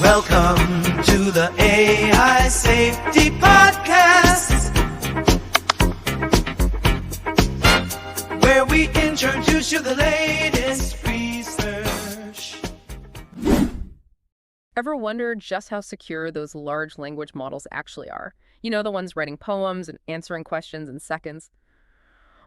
Welcome to the AI Safety Podcast, where we introduce you the latest research. Ever wondered just how secure those large language models actually are? You know, the ones writing poems and answering questions in seconds?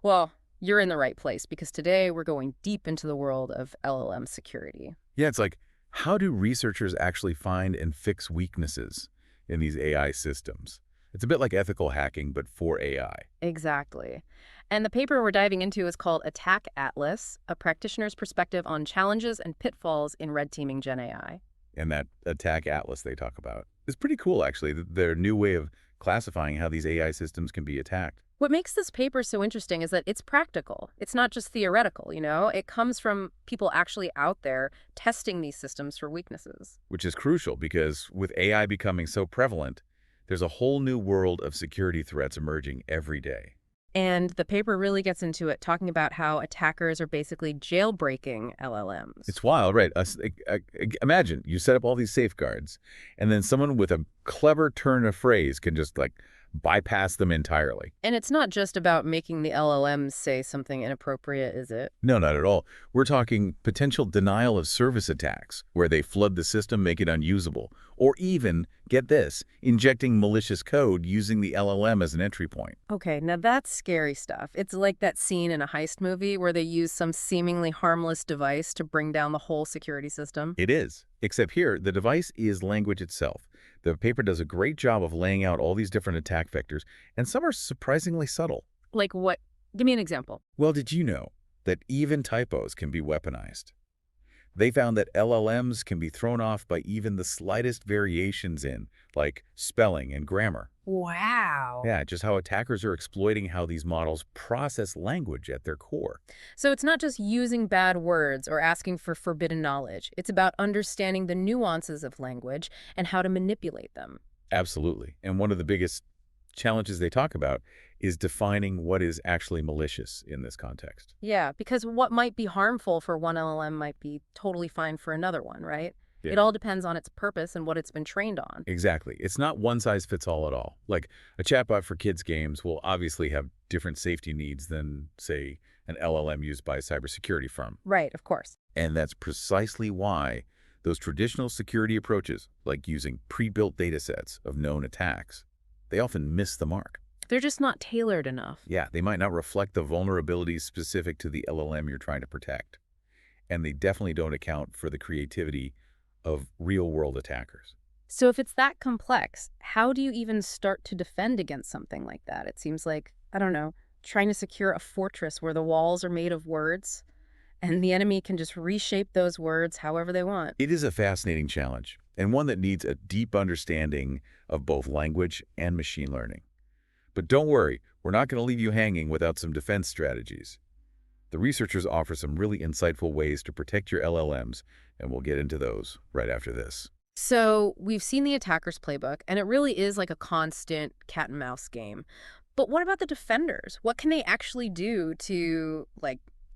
Well, you're in the right place because today we're going deep into the world of LLM security. Yeah, it's like, how do researchers actually find and fix weaknesses in these AI systems? It's a bit like ethical hacking, but for AI. Exactly. And the paper we're diving into is called Attack Atlas, a practitioner's perspective on challenges and pitfalls in red teaming GenAI. And that attack atlas they talk about is pretty cool, actually. Their new way of classifying how these AI systems can be attacked. What makes this paper so interesting is that it's practical. It's not just theoretical, you know? It comes from people actually out there testing these systems for weaknesses. Which is crucial because with AI becoming so prevalent, there's a whole new world of security threats emerging every day. And the paper really gets into it, talking about how attackers are basically jailbreaking LLMs. It's wild, right? Imagine you set up all these safeguards, and then someone with a clever turn of phrase can just bypass them entirely. And it's not just about making the LLMs say something inappropriate, is it? No, not at all. We're talking potential denial of service attacks, where they flood the system, make it unusable, or even, get this, injecting malicious code using the LLM as an entry point. Okay, now that's scary stuff. It's like that scene in a heist movie where they use some seemingly harmless device to bring down the whole security system. It is, except here, the device is language itself. The paper does a great job of laying out all these different attack vectors, and some are surprisingly subtle. Like what? Give me an example. Well, did you know that even typos can be weaponized? They found that LLMs can be thrown off by even the slightest variations in, like spelling and grammar. Wow. Yeah, just how attackers are exploiting how these models process language at their core. So it's not just using bad words or asking for forbidden knowledge. It's about understanding the nuances of language and how to manipulate them. Absolutely. And one of the biggest challenges they talk about is defining what is actually malicious in this context. Yeah, because what might be harmful for one LLM might be totally fine for another one, right? Yeah. It all depends on its purpose and what it's been trained on. Exactly. It's not one size fits all at all. Like a chatbot for kids' games will obviously have different safety needs than, say, an LLM used by a cybersecurity firm. Right, of course. And that's precisely why those traditional security approaches, like using pre-built data sets of known attacks, they often miss the mark. They're just not tailored enough. Yeah, they might not reflect the vulnerabilities specific to the LLM you're trying to protect. And they definitely don't account for the creativity of real-world attackers. So if it's that complex, how do you even start to defend against something like that? It seems like, I don't know, trying to secure a fortress where the walls are made of words and the enemy can just reshape those words however they want. It is a fascinating challenge, and one that needs a deep understanding of both language and machine learning. But don't worry, we're not going to leave you hanging without some defense strategies. The researchers offer some really insightful ways to protect your LLMs, and we'll get into those right after this. So we've seen the attacker's playbook, and it really is like a constant cat and mouse game. But what about the defenders? What can they actually do to,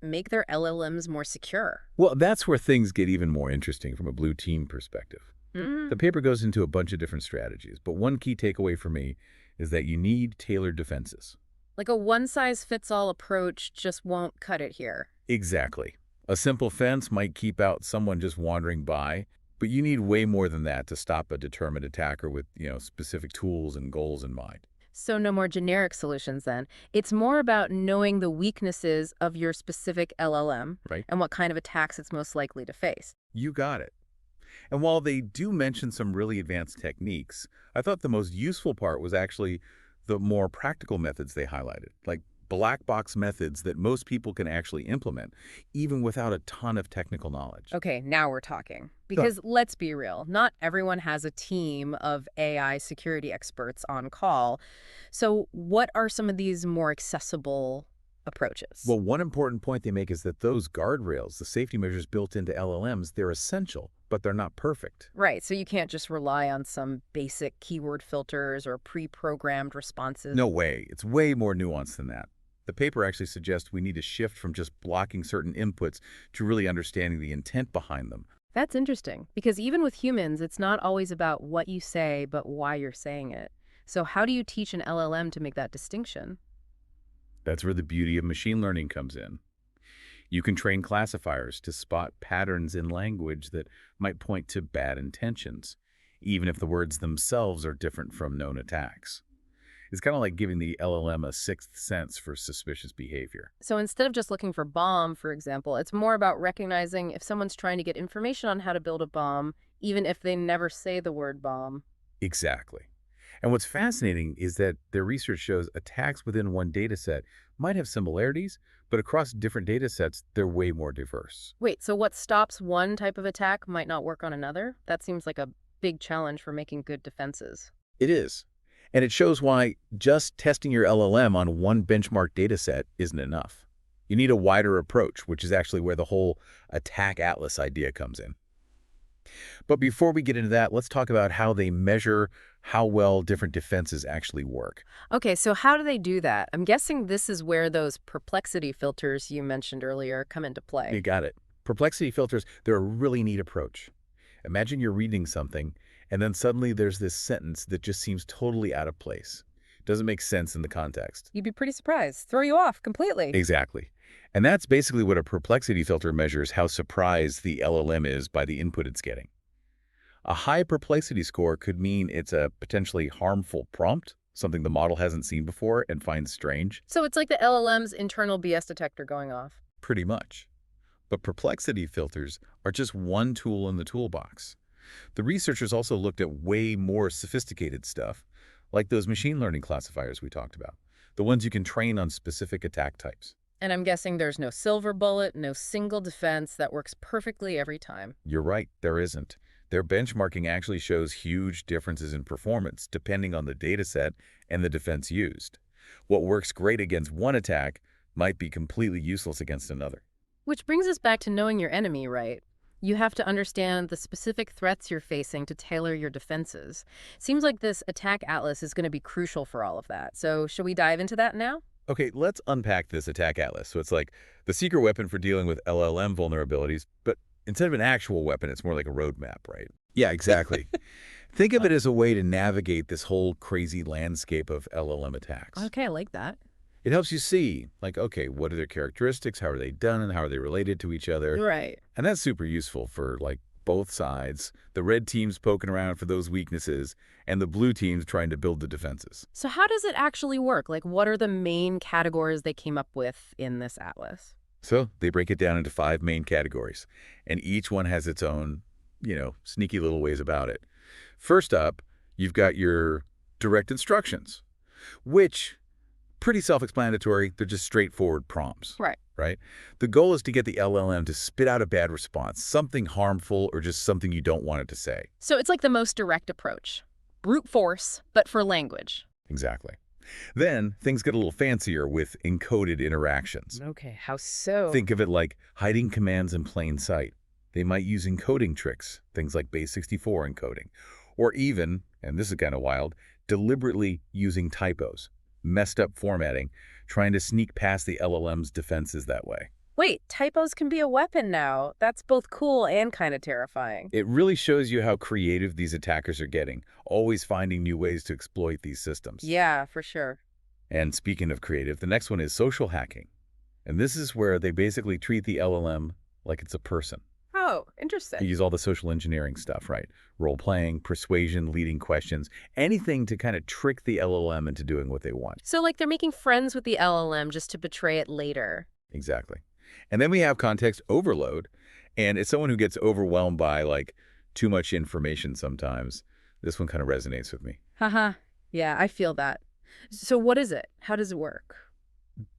make their LLMs more secure? Well, that's where things get even more interesting from a blue team perspective. The paper goes into a bunch of different strategies, but one key takeaway for me is that you need tailored defenses. Like a one-size-fits-all approach just won't cut it here. Exactly. A simple fence might keep out someone just wandering by, but you need way more than that to stop a determined attacker with, specific tools and goals in mind. So no more generic solutions then. It's more about knowing the weaknesses of your specific LLM, Right. And what kind of attacks it's most likely to face. You got it. And while they do mention some really advanced techniques, I thought the most useful part was actually the more practical methods they highlighted, like black box methods that most people can actually implement, even without a ton of technical knowledge. Okay, now we're talking. Because let's be real, not everyone has a team of AI security experts on call. So what are some of these more accessible approaches? Well, one important point they make is that those guardrails, the safety measures built into LLMs, they're essential, but they're not perfect. Right, so you can't just rely on some basic keyword filters or pre-programmed responses. No way. It's way more nuanced than that. The paper actually suggests we need to shift from just blocking certain inputs to really understanding the intent behind them. That's interesting, because even with humans, it's not always about what you say, but why you're saying it. So how do you teach an LLM to make that distinction? That's where the beauty of machine learning comes in. You can train classifiers to spot patterns in language that might point to bad intentions, even if the words themselves are different from known attacks. It's kind of like giving the LLM a sixth sense for suspicious behavior. So instead of just looking for bomb, for example, it's more about recognizing if someone's trying to get information on how to build a bomb, even if they never say the word bomb. Exactly. And what's fascinating is that their research shows attacks within one data set might have similarities, but across different data sets, they're way more diverse. Wait, so what stops one type of attack might not work on another? That seems like a big challenge for making good defenses. It is. And it shows why just testing your LLM on one benchmark data set isn't enough. You need a wider approach, which is actually where the whole attack atlas idea comes in. But before we get into that, let's talk about how they measure how well different defenses actually work. Okay, so how do they do that? I'm guessing this is where those perplexity filters you mentioned earlier come into You play. got it. Perplexity filters, they're a really neat approach. Imagine you're reading something, and then suddenly there's this sentence that just seems totally out of place. Doesn't make sense in the context. You'd be pretty surprised. Throw you off completely. Exactly. And that's basically what a perplexity filter measures, how surprised the LLM is by the input it's getting. A high perplexity score could mean it's a potentially harmful prompt, something the model hasn't seen before and finds strange. So it's like the LLM's internal BS detector going off. Pretty much. But perplexity filters are just one tool in the toolbox. The researchers also looked at way more sophisticated stuff, like those machine learning classifiers we talked about, the ones you can train on specific attack types. And I'm guessing there's no silver bullet, no single defense that works perfectly every time. You're right, there isn't. Their benchmarking actually shows huge differences in performance depending on the data set and the defense used. What works great against one attack might be completely useless against another. Which brings us back to knowing your enemy, right? You have to understand the specific threats you're facing to tailor your defenses. Seems like this attack atlas is going to be crucial for all of that. So should we dive into that now? Okay, let's unpack this attack atlas. So it's like the secret weapon for dealing with LLM vulnerabilities, but instead of an actual weapon, it's more like a roadmap, right? Yeah, exactly. Think of it as a way to navigate this whole crazy landscape of LLM attacks. Okay, I like that. It helps you see, like, okay, what are their characteristics, how are they done, and how are they related to each other? Right. And that's super useful for, like, both sides. The red team's poking around for those weaknesses, and the blue team's trying to build the defenses. So how does it actually work? Like, what are the main categories they came up with in this atlas? So they break it down into 5 main categories, and each one has its own, sneaky little ways about it. First up, you've got your direct instructions, which, pretty self-explanatory, they're just straightforward prompts. Right? The goal is to get the LLM to spit out a bad response, something harmful or just something you don't want it to say. So it's like the most direct approach. Brute force, but for language. Exactly. Then things get a little fancier with encoded interactions. Okay, how so? Think of it like hiding commands in plain sight. They might use encoding tricks, things like base64 encoding, or even, and this is kind of wild, deliberately using typos, messed up formatting, trying to sneak past the LLM's defenses that way. Wait, typos can be a weapon now. That's both cool and kind of terrifying. It really shows you how creative these attackers are getting, always finding new ways to exploit these systems. Yeah, for sure. And speaking of creative, the next one is social hacking. And this is where they basically treat the LLM like it's a person. Oh, They interesting. use all the social engineering stuff, right? Role-playing, persuasion, leading questions, anything to kind of trick the LLM into doing what they want. So like they're making friends with the LLM just to betray it later. Exactly. And then we have context overload. And as someone who gets overwhelmed by, like, too much information sometimes, this one kind of resonates with me. Haha. Yeah, I feel that. So what is it? How does it work?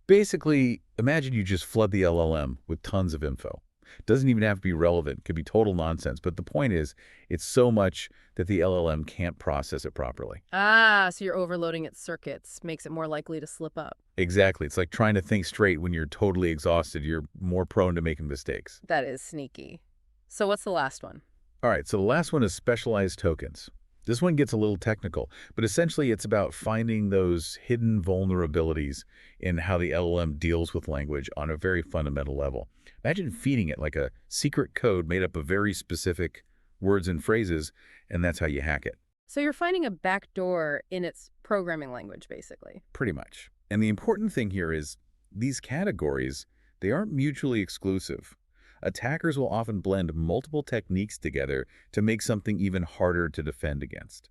Basically, imagine you just flood the LLM with tons of info. Doesn't even have to be relevant. Could be total nonsense. But the point is, it's so much that the LLM can't process it properly. Ah, so you're overloading its circuits, makes it more likely to slip up. Exactly. It's like trying to think straight when you're totally exhausted. You're more prone to making mistakes. That is sneaky. So what's the last one? All right, so the last one is specialized tokens. This one gets a little technical, but essentially it's about finding those hidden vulnerabilities in how the LLM deals with language on a very fundamental level. Imagine feeding it like a secret code made up of very specific words and phrases, and that's how you hack it. So you're finding a backdoor in its programming language, basically. Pretty much. And the important thing here is these categories, they aren't mutually exclusive. Attackers will often blend multiple techniques together to make something even harder to defend against.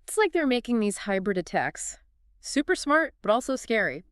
It's like they're making these hybrid attacks. Super smart, but also scary.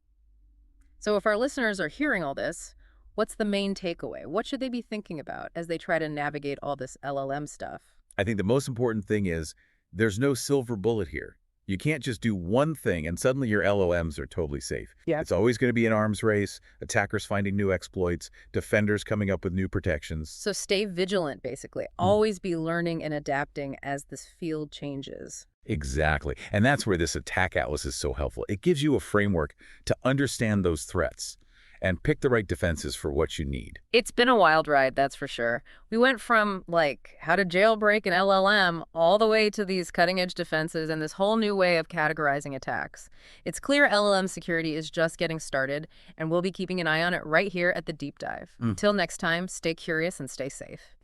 So if our listeners are hearing all this, what's the main takeaway? What should they be thinking about as they try to navigate all this LLM stuff? I think the most important thing is there's no silver bullet here. You can't just do one thing and suddenly your LLMs are totally safe. Yeah. It's always going to be an arms race, attackers finding new exploits, defenders coming up with new protections. So stay vigilant, basically. Always be learning and adapting as this field changes. Exactly. And that's where this attack atlas is so helpful. It gives you a framework to understand those threats and pick the right defenses for what you need. It's been a wild ride, that's for sure. We went from, like, how to jailbreak an LLM all the way to these cutting-edge defenses and this whole new way of categorizing attacks. It's clear LLM security is just getting started, and we'll be keeping an eye on it right here at the Deep Dive. Until next time, stay curious and stay safe.